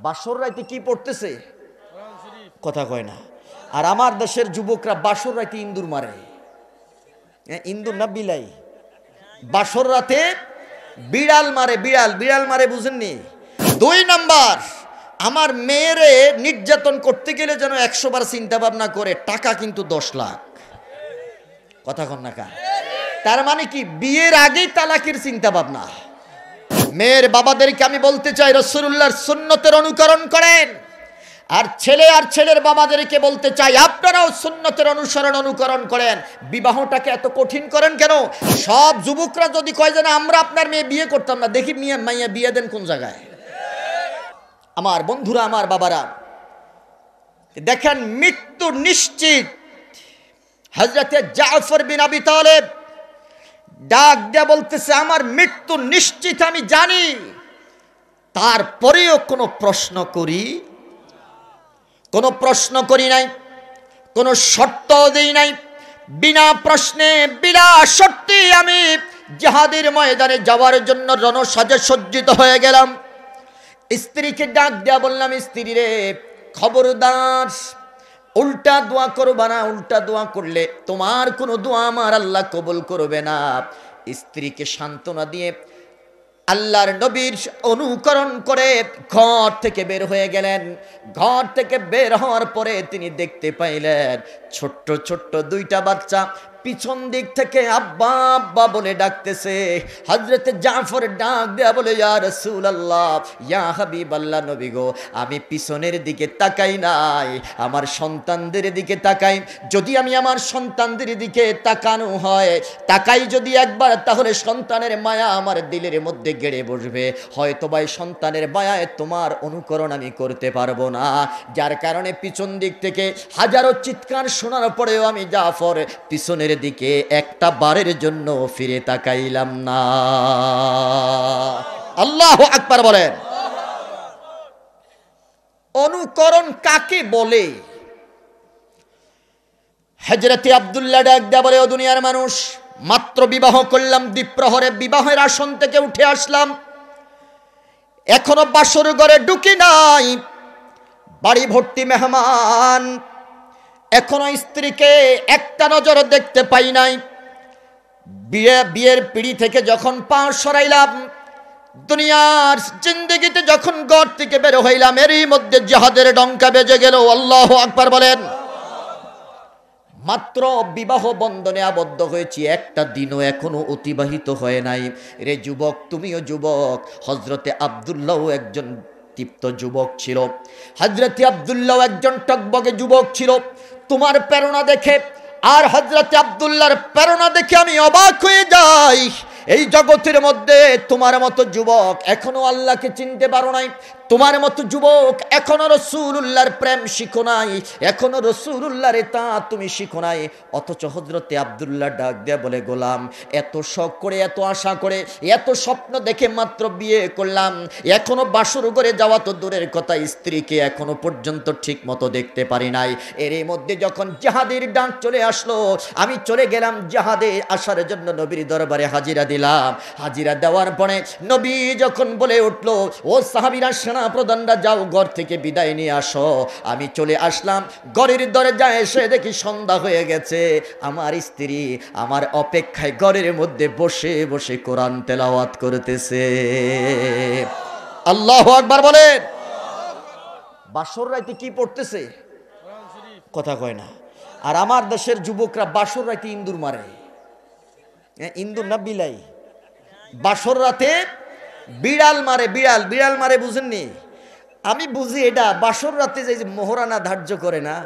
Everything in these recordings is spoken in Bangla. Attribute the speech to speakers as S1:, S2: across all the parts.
S1: বাসর রাইতে কি পড়তেছে? কথা কয় না। আর আমার দেশের যুবকরা বাসর রাইতে ইন্দুর মারে। ইন্দুর না বিলাই, বাসর রাতে বিড়াল মারে। বিড়াল বিড়াল মারে, বুঝেননি? 2 নাম্বার, আমার মেয়েরে নির্যাতন করতে গেলে যেন 100 বার চিন্তা ভাবনা করে, টাকা কিন্তু 10 লাখ। কথা কন না কা? তার মানে কি বিয়ের আগেই তালাকের চিন্তা ভাবনা। মেয়ের বাবাদেরকে আমি বলতে চাই, রাসূলুল্লাহর সুন্নতের অনুকরণ করেন। আর ছেলের বাবাদেরকে বলতে চাই, আপনারাও সুন্নতের অনুকরণ করেন। বিবাহটাকে এত কঠিন করেন কেন? সব যুবকরা যদি কয় যে না আমরা আপনার মেয়ে বিয়ে করতাম না, দেখি মাইয়া বিয়ে দেন কোন জায়গায়? আমার বন্ধুরা, আমার বাবারা, দেখেন মৃত্যু নিশ্চিত। হযরতে জাফর বিন আবি তালেব ডাক দেয়া বলতেছে, আমার মৃত্যু নিশ্চিত আমি জানি, তারপরেও কোনো প্রশ্ন করি নাই, কোনো শর্ত দেই নাই। বিনা প্রশ্নে বিনা শর্তে আমি জিহাদের ময়দানে যাওয়ার জন্য রণসাজে সজ্জিত হয়ে গেলাম। স্ত্রীকে ডাক দেয়া বললাম, স্ত্রী রে, খবরদার উল্টা দোয়া করবা না। উল্টা দোয়া করলে তোমার কোনো দোয়া আমার আল্লাহ কবুল করবে না। স্ত্রীকে সান্ত্বনা দিয়ে আল্লাহর নবীর অনুকরণ করে ঘর থেকে বের হয়ে গেলেন। ঘর থেকে বের হওয়ার পরে তিনি দেখতে পাইলেন ছোট্ট ছোট্ট 2টা বাচ্চা পিছন দিক থেকে আব্বা আব্বা বলে ডাকতেছে। হযরতে জাফর ডাক দেয়া বলে, ইয়া রাসূলুল্লাহ, ইয়া হাবিবাল্লাহ, নবী গো, আমি পিছনের দিকে তাকাই নাই, আমার সন্তানদের দিকে তাকাই। যদি আমি আমার সন্তানদের দিকে তাকানো হয়, তাকাই যদি একবার, তাহলে সন্তানের মায়া আমার দিলের মধ্যে গেড়ে বসবে। হয়তো ভাই সন্তানের মায়ায় তোমার অনুকরণ আমি করতে পারবো না। যার কারণে পিছন দিক থেকে হাজারো চিৎকার শোনার পরেও আমি জাফর পিছনের দিকে একটা বারের জন্য ফিরে তাকাইলাম না। আল্লাহু আকবার বলেন। অনুকরণ কাকে বলে? হযরতে আব্দুল্লাহ ডাক দেয়া বলে, ও দুনিয়ার মানুষ, মাত্র বিবাহ করলাম, দ্বিপ্রহরে বিবাহের আসন থেকে উঠে আসলাম, এখনো বাসর ঘরে ঢুকি নাই, বাড়ি ভর্তি মেহমান, এখনো স্ত্রীকে একটা নজর দেখতে পাই নাই। বিয়ের পিড়ি থেকে যখন পা সরাইলাম, দুনিয়ার জিন্দেগিতে যখন ঘর থেকে বের হইলাম, এরই মধ্যে জিহাদের ডঙ্কা বেজে গেল। আল্লাহু আকবার বলেন। মাত্র বিবাহ বন্ধনে আবদ্ধ হয়েছি, একটা দিনও এখনো অতিবাহিত হয় নাই। রে যুবক, তুমিও যুবক। হযরতে আব্দুল্লাহ একজন দীপ্ত যুবক ছিল। হযরতে আব্দুল্লাহ একজন টকবগে যুবক ছিল। তোমার প্রেরণা দেখে আর হযরতে আব্দুল্লাহর প্রেরণা দেখে আমি অবাক হয়ে যাই। এই জগতের মধ্যে তোমার মতো যুবক এখনো আল্লাহকে চিনতে পারো নাই, তোমার মতো যুবক এখনো রাসূলুল্লাহর প্রেম শিখো নাই, এখনো রাসূলুল্লাহর ইতাআত তুমি শিখো নাই। অথচ হযরতে আব্দুল্লাহ ডাক দেয়া বলে, গোলাম, এত শখ করে, এত আশা করে, এত স্বপ্ন দেখে মাত্র বিয়ে করলাম, এখনো বাসর ঘরে যাওয়া তো দূরের কথা, স্ত্রীকে এখনো পর্যন্ত ঠিক মতো দেখতে পারি নাই। এর মধ্যে যখন জিহাদের ডাক চলে আসলো, আমি চলে গেলাম জিহাদে আসার জন্য, নবীর দরবারে হাজিরা দিলাম। হাজিরা দেওয়ার পরে নবী যখন বলে উঠলো, ও সাহাবীরা, সেনা প্রধানরা, যাও ঘর থেকে বিদায় নিয়ে আসো। আমি চলে আসলাম, ঘরের দরজায় এসে দেখি সন্ধ্যা হয়ে গেছে। আমার স্ত্রী আমার অপেক্ষায় ঘরের মধ্যে বসে বসে কোরআন তেলাওয়াত করতেছে। আল্লাহু আকবার বলেন। বাসর রাতে কি পড়তেছে? কথা কয় না। আর আমার দেশের যুবকরা বাসর রাতে ইন্দুর মারে। ইন্দুর না বিলাই, বাসর রাতে বিড়াল মারে। বিড়াল বিড়াল মারে, বুঝেননি? আমি বুঝি এটা বাসর রাতে যে মোহরানা ধার্য করে না,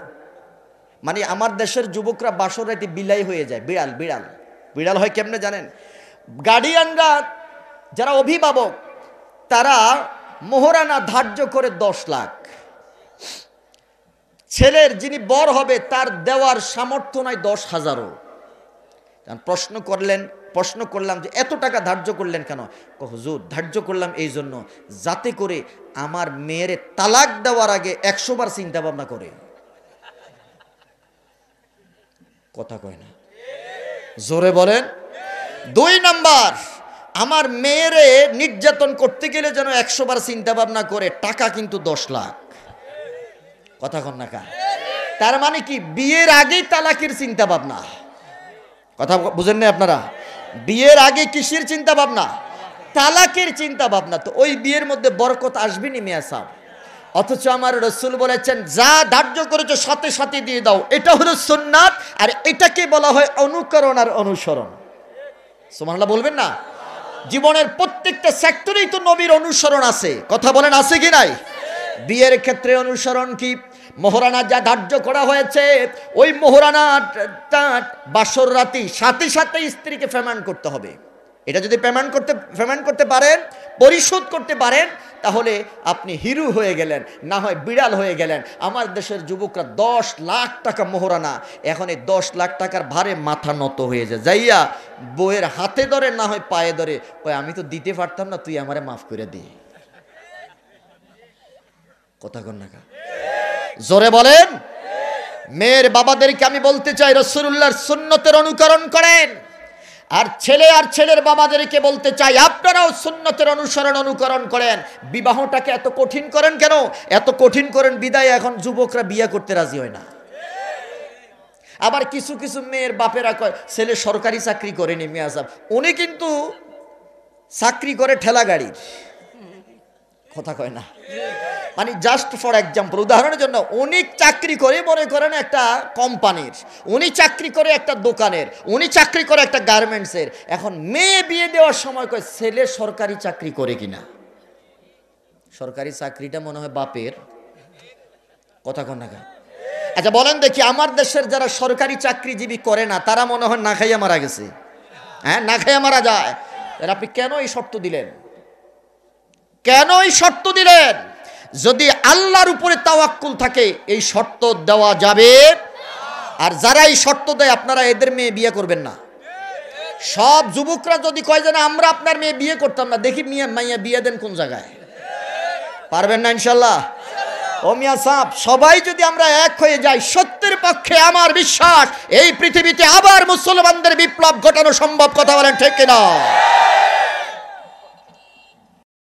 S1: মানে আমার দেশের যুবকরা বাসর রাতে বিলাই হয়ে যায়। বিড়াল বিড়াল বিড়াল হয় কেমনে জানেন? গার্ডিয়ানরা, যারা অভিভাবক, তারা মোহরানা ধার্য করে 10 লাখ। ছেলের যিনি বর হবে তার দেওয়ার সামর্থ্য নাই 10,000-ও। প্রশ্ন করলাম যে এত টাকা ধার্য করলেন কেন? হুজুর, ধার্য করলাম এই জন্য, যাতে করে আমার মেয়ের তালাক দেওয়ার আগে 100 বার চিন্তা ভাবনা করে। কথা কয় না, জোরে বলেন। 2 নাম্বার, আমার মেয়েরে নির্যাতন করতে গেলে যেন 100 বার চিন্তা ভাবনা করে, টাকা কিন্তু 10 লাখ। কথা কন না কা? তার মানে কি বিয়ের আগেই তালাকের চিন্তা ভাবনা? কথা বুঝেন না আপনারা? বিয়ের আগে কিসের চিন্তা ভাবনা? তালাকের চিন্তা ভাবনা। তো ওই বিয়ের মধ্যে বরকত আসবে নি মিয়া সাহেব। অথচ আমার রাসূল বলেছেন যা ধার্য করেছো সাথে সাথে দিয়ে দাও, এটা হলো সুন্নাত। আর এটাকে বলা হয় অনুকরণ আর অনুসরণ। সুবহানাল্লাহ বলবেন না? জীবনের প্রত্যেকটা সেক্টরেই তো নবীর অনুসরণ আছে। কথা বলেন আছে কি নাই? বিয়ের ক্ষেত্রে অনুসরণ কি? মোহরানা যা ধার্য করা হয়েছে, ওই মোহরানা বাসর রাতি সাথে সাথে স্ত্রীকে পেমেন্ট করতে হবে। এটা যদি পেমেন্ট করতে পারেন, পরিশোধ করতে পারেন, তাহলে আপনি হিরো হয়ে গেলেন, না হয় বিড়াল হয়ে গেলেন। আমার দেশের যুবকরা 10 লাখ টাকা মোহরানা, এখন এই 10 লাখ টাকার ভারে মাথা নত হয়ে যায়। যাইয়া বউয়ের হাতে ধরে, না হয় পায়ে ধরে, ওই আমি তো দিতে পারতাম না, তুই আমারে মাফ করে দি। কথা কন না কা? জোরে বলেন। মেয়ের বাবাদেরকে আমি বলতে চাই রাসূলুল্লাহর সুন্নতের অনুকরণ করেন। আর ছেলের বাবাদেরকে বলতে চাই আপনারাও সুন্নতের অনুকরণ করেন। বিবাহটাকে এত কঠিন করেন কেন? এত কঠিন করেন বিদায় এখন যুবকরা বিয়ে করতে রাজি হয় না। আবার কিছু কিছু মেয়ের বাপেরা কয় ছেলে সরকারি চাকরি করেনি মিয়া সাহেব, উনি কিন্তু চাকরি করে ঠেলা গাড়ির। কথা কয় না? মানে জাস্ট ফর এক্সাম্পল, উদাহরণের জন্য, উনি চাকরি করে মনে করেন একটা কোম্পানির, উনি চাকরি করে একটা দোকানের, উনি চাকরি করে একটা গার্মেন্টসের। এখন মেয়ে বিয়ে দেওয়ার সময় কয় ছেলে সরকারি চাকরি করে কিনা। সরকারি চাকরিটা মনে হয় বাপের। কথা কন না? আচ্ছা বলেন দেখি, আমার দেশের যারা সরকারি চাকরিজীবী করে না, তারা মনে হয় না খাইয়া মারা গেছে? হ্যাঁ, না খাইয়া মারা যায়। আপনি কেন এই শর্ত দিলেন? কেন এই শর্ত দিলেন? যদি আল্লাহর উপরে তাওয়াক্কুল থাকে এই শর্ত দেওয়া যাবে। আর যারা এই শর্ত দেয় আপনারা এদের মেয়ে বিয়ে করবেন না। সব যুবকরা যদি কয় যে না আমরা আপনার মেয়ে বিয়ে করতাম না, দেখি মাইয়া বিয়ে দেন কোন জায়গায়? পারবেন না ইনশাল্লাহ। ও মিয়া সাহেব, সবাই যদি আমরা এক হয়ে যাই, সত্যের পক্ষে আমার বিশ্বাস এই পৃথিবীতে আবার মুসলমানদের বিপ্লব ঘটানো সম্ভব। কথা বলেন ঠিক কিনা?